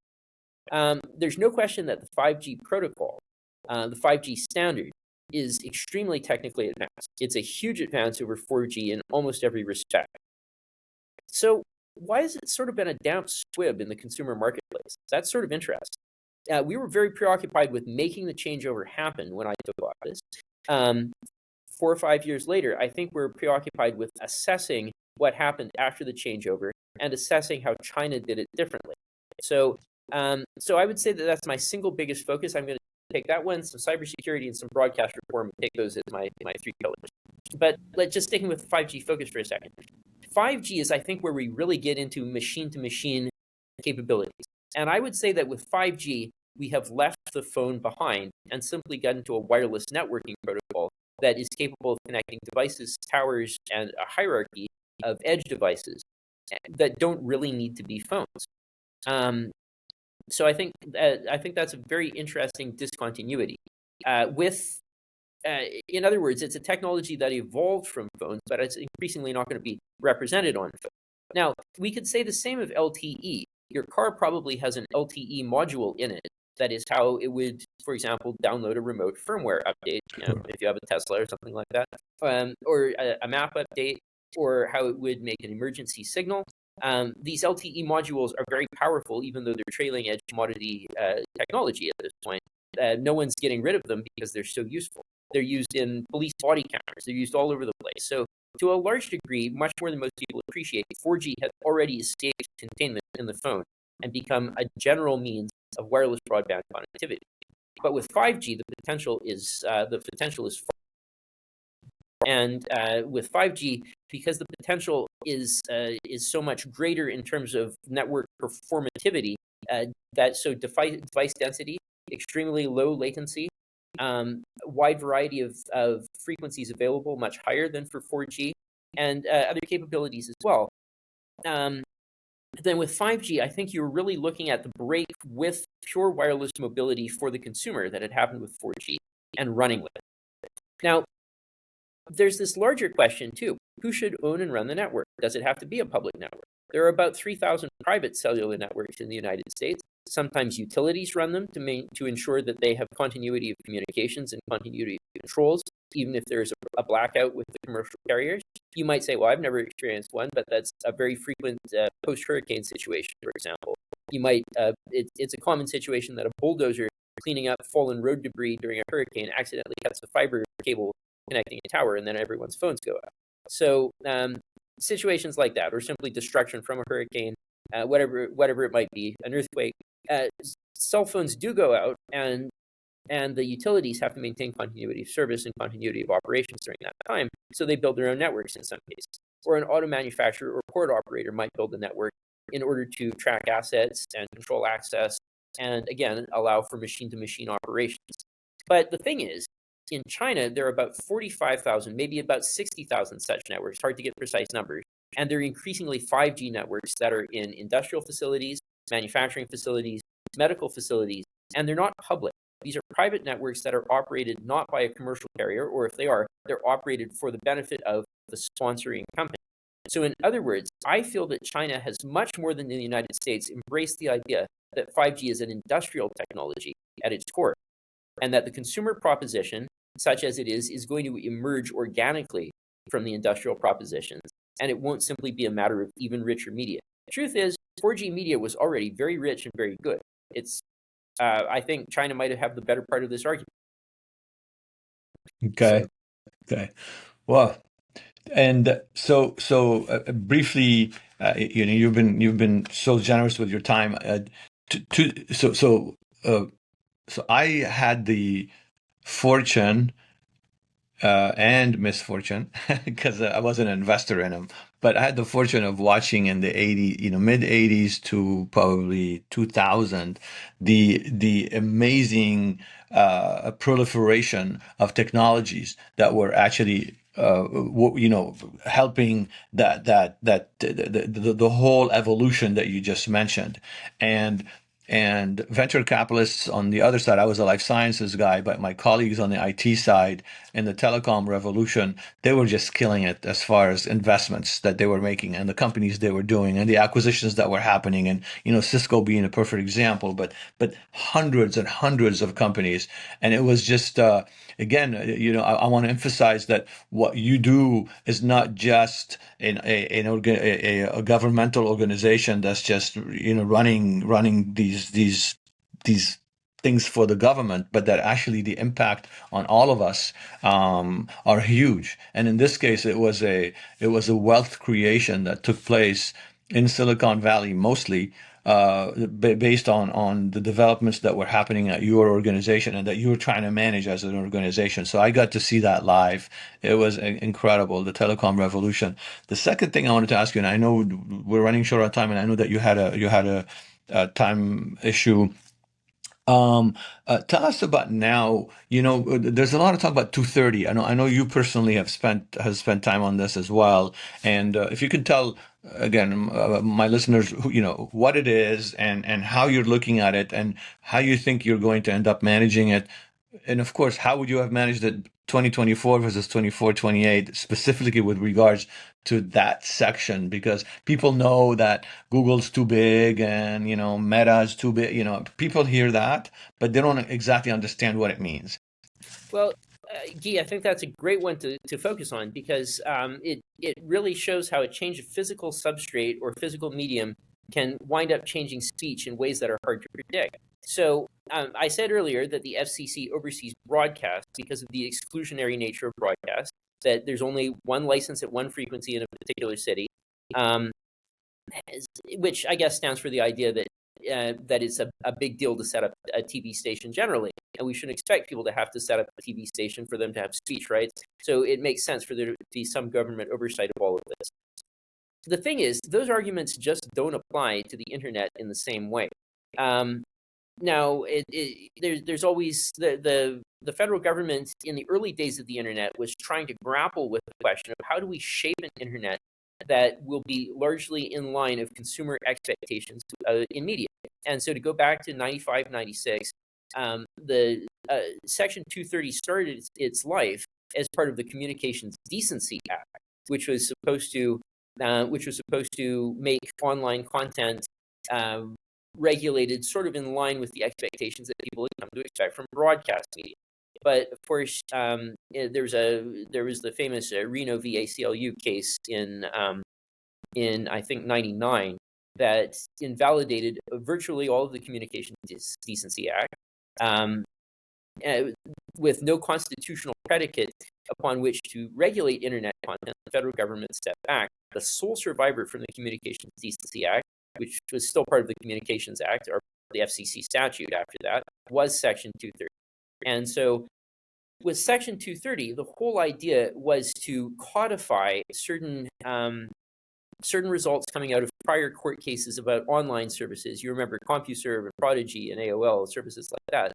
There's no question that the 5G protocol, the 5G standard, is extremely technically advanced. It's a huge advance over 4G in almost every respect. So why has it sort of been a damp squib in the consumer marketplace? That's sort of interesting. We were very preoccupied with making the changeover happen when I took office. 4 or 5 years later, I think we're preoccupied with assessing what happened after the changeover and assessing how China did it differently. So I would say that that's my single biggest focus. I'm going to take that one, some cybersecurity and some broadcast reform, and take those as my 3 pillars. But let's just sticking with 5G focus for a second. 5G is, I think, where we really get into machine-to-machine capabilities. And I would say that with 5G, we have left the phone behind and simply got into a wireless networking protocol that is capable of connecting devices, towers, and a hierarchy of edge devices that don't really need to be phones. So I think that's a very interesting discontinuity. In other words, it's a technology that evolved from phones, but it's increasingly not going to be represented on phones. Now, we could say the same of LTE. Your car probably has an LTE module in it. That is how it would, for example, download a remote firmware update, if you have a Tesla or something like that, or a map update, or how it would make an emergency signal. These LTE modules are very powerful, even though they're trailing edge commodity technology at this point. No one's getting rid of them because they're so useful. They're used in police body cameras. They're used all over the place. So to a large degree, much more than most people appreciate, 4G has already escaped containment in the phone and become a general means of wireless broadband connectivity. But with 5G, the potential is far. And with 5G, because the potential is so much greater in terms of network performativity, device density, extremely low latency, wide variety of frequencies available, much higher than for 4G, and other capabilities as well. Then with 5G, I think you're really looking at the break with pure wireless mobility for the consumer that had happened with 4G and running with it. Now, there's this larger question too. Who should own and run the network? Does it have to be a public network? There are about 3,000 private cellular networks in the United States. Sometimes utilities run them to ensure that they have continuity of communications and continuity of controls, even if there's a blackout with the commercial carriers. You might say, well, I've never experienced one, but that's a very frequent post-hurricane situation, for example. You might, it's a common situation that a bulldozer cleaning up fallen road debris during a hurricane accidentally cuts the fiber cable connecting a tower, and then everyone's phones go out. So situations like that, or simply destruction from a hurricane, whatever it might be, an earthquake, cell phones do go out, and the utilities have to maintain continuity of service and continuity of operations during that time. So they build their own networks in some cases. Or an auto manufacturer or port operator might build a network in order to track assets and control access, and again, allow for machine-to-machine operations. But the thing is, in China, there are about 45,000, maybe about 60,000 such networks, hard to get precise numbers, and they're increasingly 5G networks that are in industrial facilities, manufacturing facilities, medical facilities, and they're not public. These are private networks that are operated not by a commercial carrier, or if they are, they're operated for the benefit of the sponsoring company. So in other words, I feel that China has much more than the United States embraced the idea that 5G is an industrial technology at its core, and that the consumer proposition, such as it is going to emerge organically from the industrial propositions, and it won't simply be a matter of even richer media. The truth is, 4G media was already very rich and very good. I think China might have the better part of this argument. Okay. Okay. Well, and so briefly, you've been so generous with your time. So I had the fortune and misfortune because I was an investor in them, but I had the fortune of watching in the mid 80s to probably 2000, the amazing proliferation of technologies that were actually helping the whole evolution that you just mentioned. And And venture capitalists on the other side, I was a life sciences guy, but my colleagues on the IT side in the telecom revolution, they were just killing it as far as investments that they were making and the companies they were doing and the acquisitions that were happening. And, Cisco being a perfect example, but hundreds and hundreds of companies. And it was just, again, I want to emphasize that what you do is not just a governmental organization that's just running these things for the government, but that actually the impact on all of us are huge. And in this case, it was a wealth creation that took place in Silicon Valley mostly, based on the developments that were happening at your organization and that you were trying to manage as an organization. So I got to see that live. It was incredible, the telecom revolution. The second thing I wanted to ask you, and I know we're running short on time, and I know that you had a time issue. Tell us about now. There's a lot of talk about 230. I know you personally have spent time on this as well. And if you could tell again, my listeners, what it is and how you're looking at it and how you think you're going to end up managing it. And of course, how would you have managed it 2024 versus 24, 28, specifically with regards to that section? Because people know that Google's too big and, Meta's too big. People hear that, but they don't exactly understand what it means. Well, Guy, I think that's a great one to focus on because it really shows how a change of physical substrate or physical medium can wind up changing speech in ways that are hard to predict. So I said earlier that the FCC oversees broadcast because of the exclusionary nature of broadcast, that there's only one license at one frequency in a particular city, which I guess stands for the idea that that it's a big deal to set up a TV station generally. And we shouldn't expect people to have to set up a TV station for them to have speech rights. So it makes sense for there to be some government oversight of all of this. The thing is, those arguments just don't apply to the internet in the same way. Now, there's always the federal government in the early days of the internet was trying to grapple with the question of how do we shape an internet that will be largely in line of consumer expectations in media. And so to go back to 95, 96, the Section 230 started its life as part of the Communications Decency Act, which was supposed to make online content regulated sort of in line with the expectations that people had come to expect from broadcast media. But of course, there was the famous Reno v. ACLU case in I think 99 that invalidated virtually all of the Communications Decency Act, with no constitutional predicate upon which to regulate internet content. The federal government stepped back. The sole survivor from the Communications Decency Act, which was still part of the Communications Act or the FCC statute after that, was Section 230. And so with Section 230, the whole idea was to codify certain results coming out of prior court cases about online services. You remember CompuServe and Prodigy and AOL, services like that.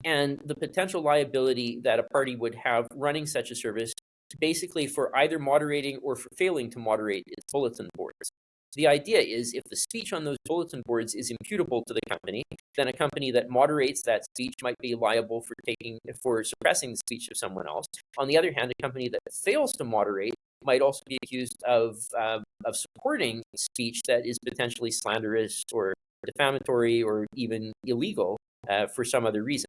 And the potential liability that a party would have running such a service, basically for either moderating or for failing to moderate its bulletin boards. The idea is if the speech on those bulletin boards is imputable to the company, then a company that moderates that speech might be liable for suppressing the speech of someone else. On the other hand, a company that fails to moderate might also be accused of supporting speech that is potentially slanderous or defamatory or even illegal for some other reason,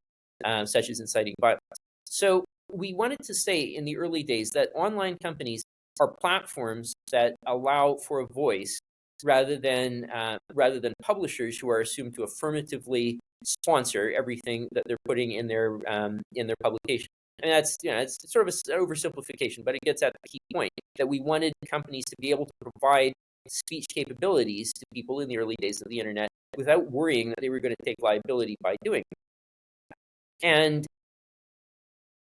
such as inciting violence. So we wanted to say in the early days that online companies are platforms that allow for a voice rather than publishers who are assumed to affirmatively sponsor everything that they're putting in their publication. And that's it's sort of an oversimplification, but it gets at the key point that we wanted companies to be able to provide speech capabilities to people in the early days of the internet without worrying that they were going to take liability by doing it. And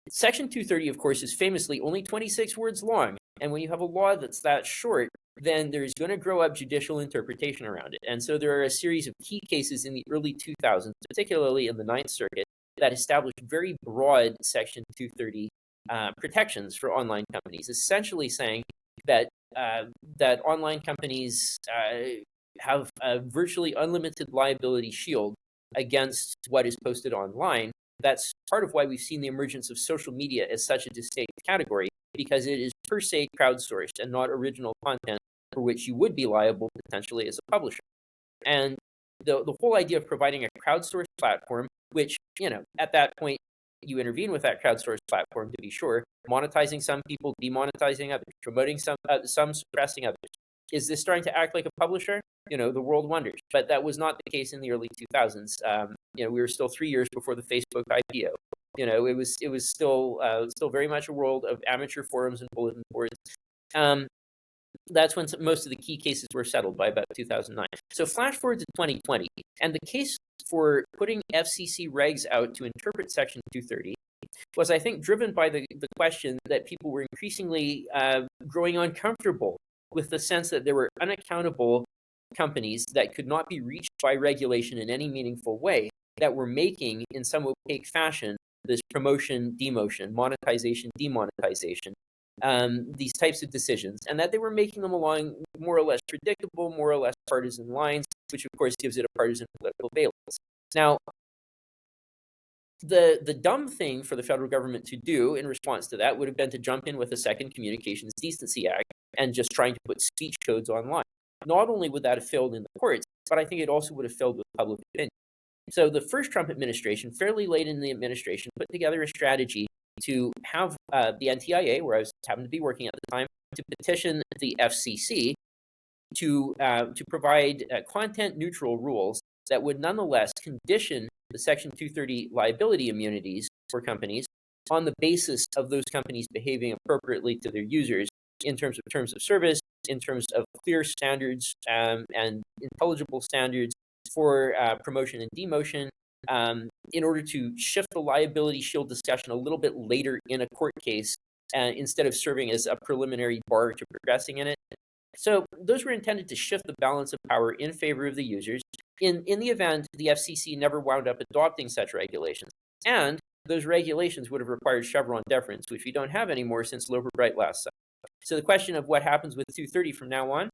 Section 230, of course, is famously only 26 words long. And when you have a law that's that short, then there's going to grow up judicial interpretation around it. And so there are a series of key cases in the early 2000s, particularly in the Ninth Circuit, that established very broad Section 230 protections for online companies, essentially saying that online companies have a virtually unlimited liability shield against what is posted online. That's part of why we've seen the emergence of social media as such a distinct category, because it is per se crowdsourced and not original content for which you would be liable potentially as a publisher. And the whole idea of providing a crowdsourced platform, which, at that point, you intervene with that crowdsourced platform to be sure, monetizing some people, demonetizing others, promoting some, suppressing others. Is this starting to act like a publisher? The world wonders. But that was not the case in the early 2000s. We were still 3 years before the Facebook IPO. It was still very much a world of amateur forums and bulletin boards. That's when most of the key cases were settled by about 2009. So flash forward to 2020, and the case for putting FCC regs out to interpret Section 230 was, I think, driven by the question that people were increasingly growing uncomfortable with the sense that there were unaccountable companies that could not be reached by regulation in any meaningful way that were making, in some opaque fashion, this promotion, demotion, monetization, demonetization, these types of decisions, and that they were making them along more or less predictable, more or less partisan lines, which of course gives it a partisan political valence. Now, the dumb thing for the federal government to do in response to that would have been to jump in with a second Communications Decency Act and just trying to put speech codes online. Not only would that have failed in the courts, but I think it also would have failed with public opinion. So the first Trump administration, fairly late in the administration, put together a strategy to have the NTIA, where I happened to be working at the time, to petition the FCC to provide content-neutral rules that would nonetheless condition the Section 230 liability immunities for companies on the basis of those companies behaving appropriately to their users in terms of service, in terms of clear standards and intelligible standards for promotion and demotion, in order to shift the liability shield discussion a little bit later in a court case, instead of serving as a preliminary bar to progressing in it. So those were intended to shift the balance of power in favor of the users in the event the FCC never wound up adopting such regulations. And those regulations would have required Chevron deference, which we don't have anymore since Loper Bright last summer. So the question of what happens with 230 from now on,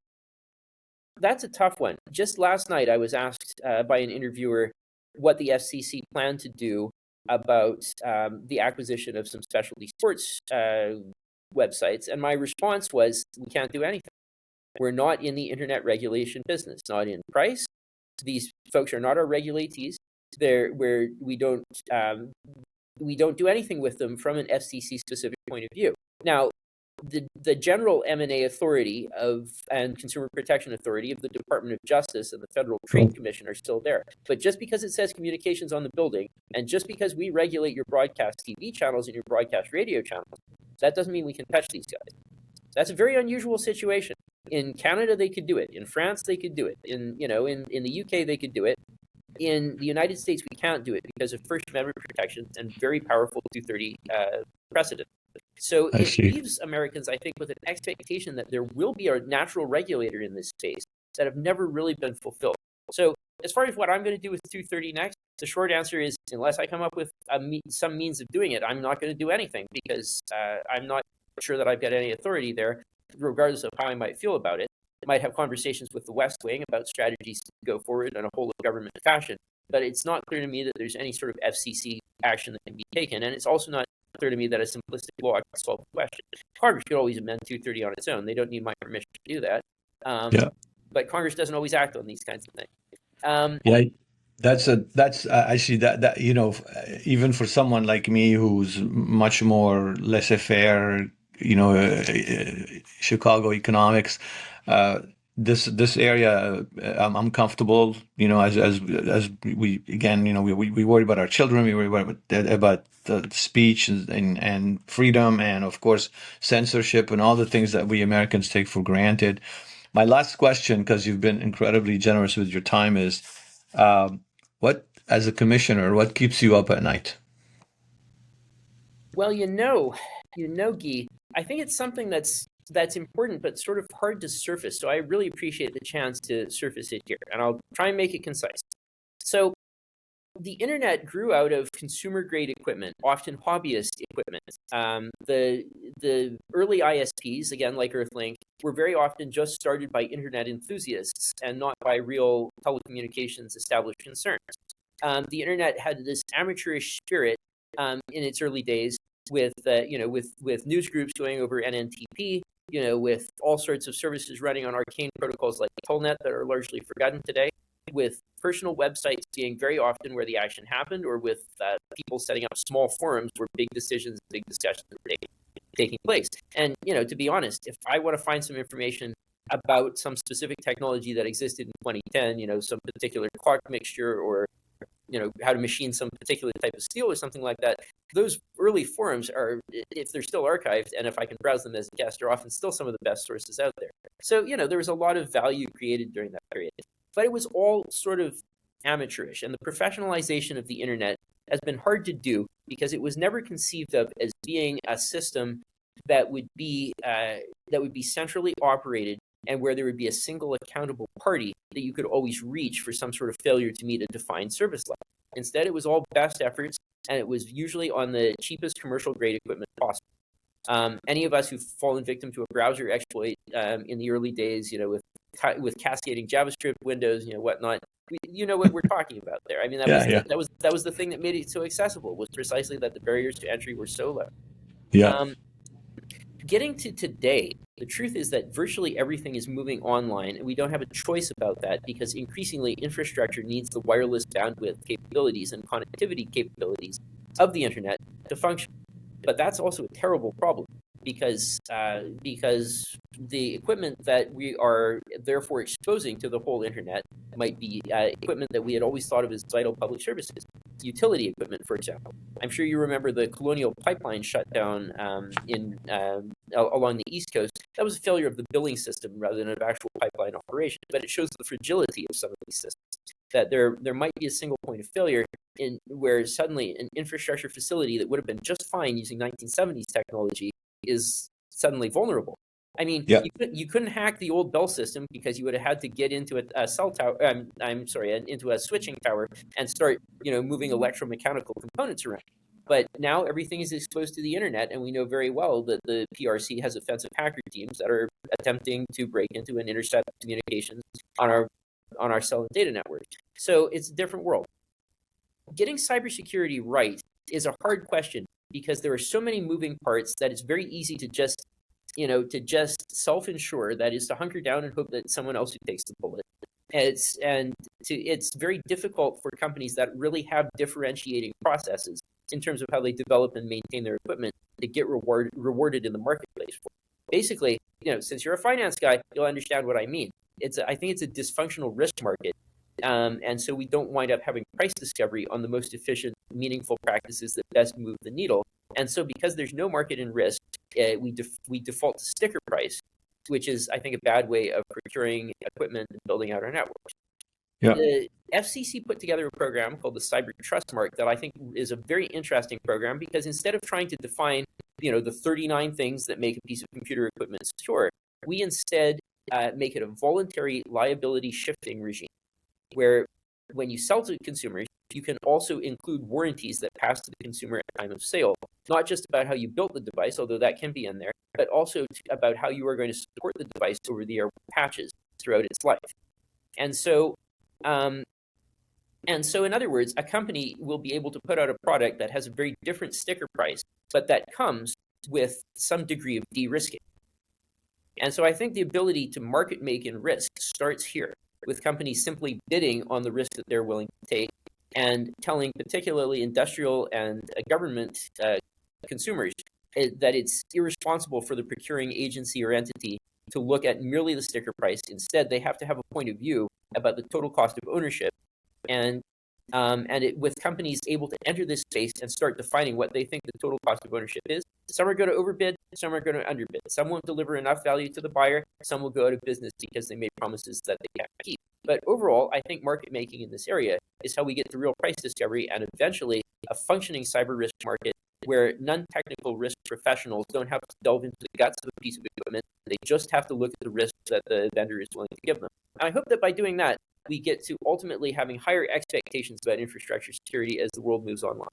that's a tough one. Just last night, I was asked by an interviewer what the FCC planned to do about the acquisition of some specialty sports websites. And my response was, we can't do anything. We're not in the internet regulation business, not in price. These folks are not our regulatees. We don't do anything with them from an FCC specific point of view. Now, the general M&A authority and Consumer Protection Authority of the Department of Justice and the Federal Trade Commission are still there. But just because it says communications on the building, and just because we regulate your broadcast TV channels and your broadcast radio channels, that doesn't mean we can touch these guys. That's a very unusual situation. In Canada, they could do it. In France, they could do it. In the UK, they could do it. In the United States, we can't do it because of First Amendment protections and very powerful 230 precedent. So it leaves Americans, I think, with an expectation that there will be a natural regulator in this space that have never really been fulfilled. So as far as what I'm going to do with 230 next, the short answer is, unless I come up with some means of doing it, I'm not going to do anything, because I'm not sure that I've got any authority there, regardless of how I might feel about it. I might have conversations with the West Wing about strategies to go forward in a whole of government fashion, but it's not clear to me that there's any sort of FCC action that can be taken, and it's also not clear to me that a simplistic law can solve the question. Congress could always amend 230 on its own. They don't need my permission to do that. But Congress doesn't always act on these kinds of things. That's actually that even for someone like me who's much more laissez-faire, Chicago economics, this area, I'm comfortable, as we, again, we worry about our children, we worry about the speech and freedom, and of course censorship and all the things that we Americans take for granted. My last question, because you've been incredibly generous with your time, is what, as a commissioner, what keeps you up at night? Well, Guy, I think it's something that's important, but sort of hard to surface. So I really appreciate the chance to surface it here, and I'll try and make it concise. So the internet grew out of consumer grade equipment, often hobbyist equipment. The early ISPs, again like Earthlink, were very often just started by internet enthusiasts and not by real telecommunications established concerns. The internet had this amateurish spirit in its early days, with with news groups going over NNTP, with all sorts of services running on arcane protocols like Telnet that are largely forgotten today, with personal websites being very often where the action happened, or with people setting up small forums where big decisions, big discussions are taking place. And to be honest, if I want to find some information about some specific technology that existed in 2010, some particular clock mixture, or how to machine some particular type of steel or something like that, those early forums are, if they're still archived and if I can browse them as a guest, are often still some of the best sources out there. So there was a lot of value created during that period, but it was all sort of amateurish, and the professionalization of the internet has been hard to do because it was never conceived of as being a system that would be centrally operated, and where there would be a single accountable party that you could always reach for some sort of failure to meet a defined service level. Instead, it was all best efforts, and it was usually on the cheapest commercial grade equipment possible. Any of us who've fallen victim to a browser exploit in the early days, with cascading JavaScript windows, whatnot, you know what we're talking about there. I mean, that was the thing that made it so accessible, was precisely that the barriers to entry were so low. Yeah. Getting to today, the truth is that virtually everything is moving online, and we don't have a choice about that because increasingly infrastructure needs the wireless bandwidth capabilities and connectivity capabilities of the internet to function. But that's also a terrible problem because the equipment that we are therefore exposing to the whole internet might be equipment that we had always thought of as vital public services. Utility equipment, for example. I'm sure you remember the Colonial Pipeline shutdown along the East Coast. That was a failure of the billing system rather than of actual pipeline operation, but it shows the fragility of some of these systems, that there might be a single point of failure where suddenly an infrastructure facility that would have been just fine using 1970s technology is suddenly vulnerable. I mean, you couldn't hack the old Bell system because you would have had to get into a cell tower. Into a switching tower and start, moving electromechanical components around. But now everything is exposed to the internet, and we know very well that the PRC has offensive hacker teams that are attempting to break into and intercept communications on our cell and data network. So it's a different world. Getting cybersecurity right is a hard question because there are so many moving parts that it's very easy to just self-insure, that is to hunker down and hope that someone else who takes the bullet. It's very difficult for companies that really have differentiating processes in terms of how they develop and maintain their equipment to get rewarded in the marketplace for. Basically, since you're a finance guy, you'll understand what I mean. I think it's a dysfunctional risk market. And so we don't wind up having price discovery on the most efficient, meaningful practices that best move the needle. And so because there's no market in risk, we default to sticker price, which is, I think, a bad way of procuring equipment and building out our networks. Yeah. The FCC put together a program called the Cyber Trust Mark that I think is a very interesting program because instead of trying to define, the 39 things that make a piece of computer equipment secure, we instead make it a voluntary liability shifting regime, where when you sell to consumers, you can also include warranties that pass to the consumer at time of sale, not just about how you built the device, although that can be in there, but also about how you are going to support the device over the air patches throughout its life. And so in other words, a company will be able to put out a product that has a very different sticker price, but that comes with some degree of de-risking. And so I think the ability to market make in risk starts here, with companies simply bidding on the risk that they're willing to take and telling particularly industrial and government consumers that it's irresponsible for the procuring agency or entity to look at merely the sticker price. Instead, they have to have a point of view about the total cost of ownership. With companies able to enter this space and start defining what they think the total cost of ownership is, some are going to overbid, some are going to underbid. Some won't deliver enough value to the buyer, some will go out of business because they made promises that they can't keep. But overall, I think market making in this area is how we get to real price discovery and eventually a functioning cyber risk market where non-technical risk professionals don't have to delve into the guts of a piece of equipment. They just have to look at the risk that the vendor is willing to give them. And I hope that by doing that, we get to ultimately having higher expectations about infrastructure security as the world moves online.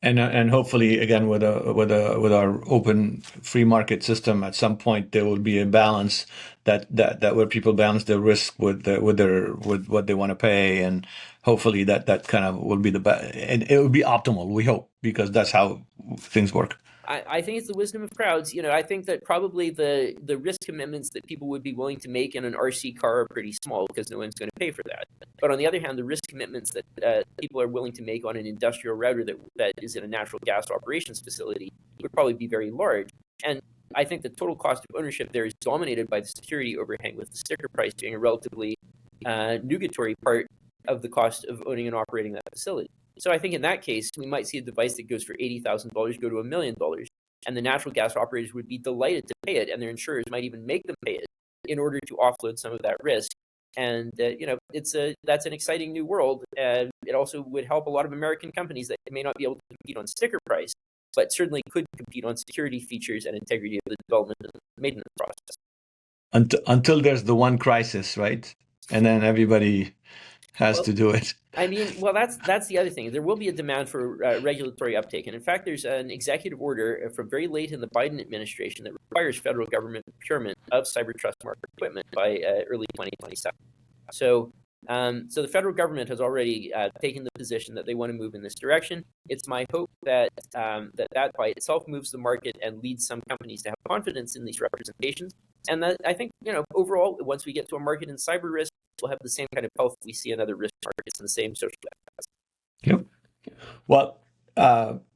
And hopefully, again, with our open free market system, at some point there will be a balance that where people balance their risk with what they want to pay, and hopefully that kind of will be and it will be optimal. We hope, because that's how things work. I think it's the wisdom of crowds. I think that probably the risk commitments that people would be willing to make in an RC car are pretty small because no one's going to pay for that. But on the other hand, the risk commitments that people are willing to make on an industrial router that is in a natural gas operations facility would probably be very large. And I think the total cost of ownership there is dominated by the security overhang, with the sticker price being a relatively nugatory part of the cost of owning and operating that facility. So I think in that case, we might see a device that goes for $80,000 go to $1 million, and the natural gas operators would be delighted to pay it, and their insurers might even make them pay it in order to offload some of that risk. And that's an exciting new world. And it also would help a lot of American companies that may not be able to compete on sticker price, but certainly could compete on security features and integrity of the development and maintenance process. Until there's the one crisis, right? And then everybody has to do it. I mean, well, that's the other thing. There will be a demand for regulatory uptake. And in fact, there's an executive order from very late in the Biden administration that requires federal government procurement of cyber trust market equipment by early 2027. So the federal government has already taken the position that they want to move in this direction. It's my hope that that by itself moves the market and leads some companies to have confidence in these representations. And that, I think, overall, once we get to a market in cyber risk, we'll have the same kind of health we see in other risk markets and the same social benefits. Yep. Well,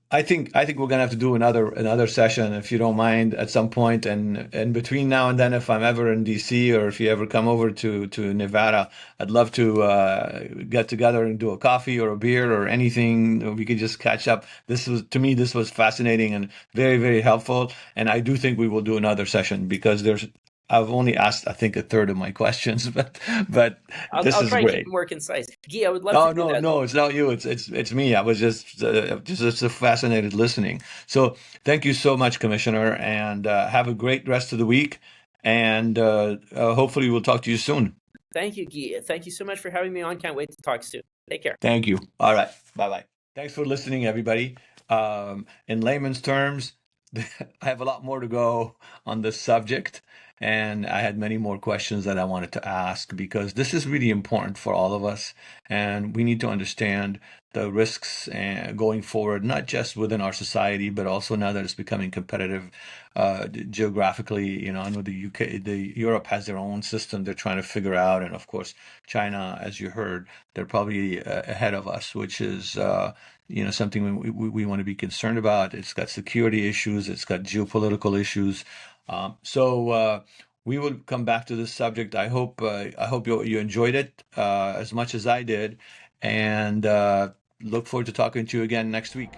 I think we're gonna have to do another session, if you don't mind, at some point. And between now and then, if I'm ever in DC, or if you ever come over to Nevada, I'd love to get together and do a coffee or a beer or anything. We could just catch up. To me, this was fascinating and very, very helpful. And I do think we will do another session, because I've only asked, I think, a third of my questions, but this I'll is try great. to keep it more concise. Guy, I would love to do that. No, it's not you. It's me. I was just fascinated listening. So thank you so much, Commissioner, and have a great rest of the week. And hopefully we'll talk to you soon. Thank you, Guy. Thank you so much for having me on. Can't wait to talk soon. Take care. Thank you. All right. Bye-bye. Thanks for listening, everybody. In layman's terms, I have a lot more to go on this subject. And I had many more questions that I wanted to ask, because this is really important for all of us. And we need to understand the risks going forward, not just within our society, but also now that it's becoming competitive geographically. And with the UK, Europe has their own system they're trying to figure out. And of course, China, as you heard, they're probably ahead of us, which is something we want to be concerned about. It's got security issues. It's got geopolitical issues. So we will come back to this subject. I hope you enjoyed it as much as I did, and look forward to talking to you again next week.